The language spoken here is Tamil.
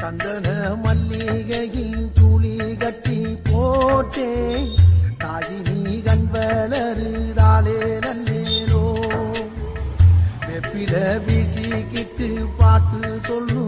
சந்தன மல்லிகையின் துளி கட்டி போட்டேன் தாயினி கண் வளருதாலே நன்னேனோ வெப்பில வீசிக்கிட்டு பாட்டு சொல்லு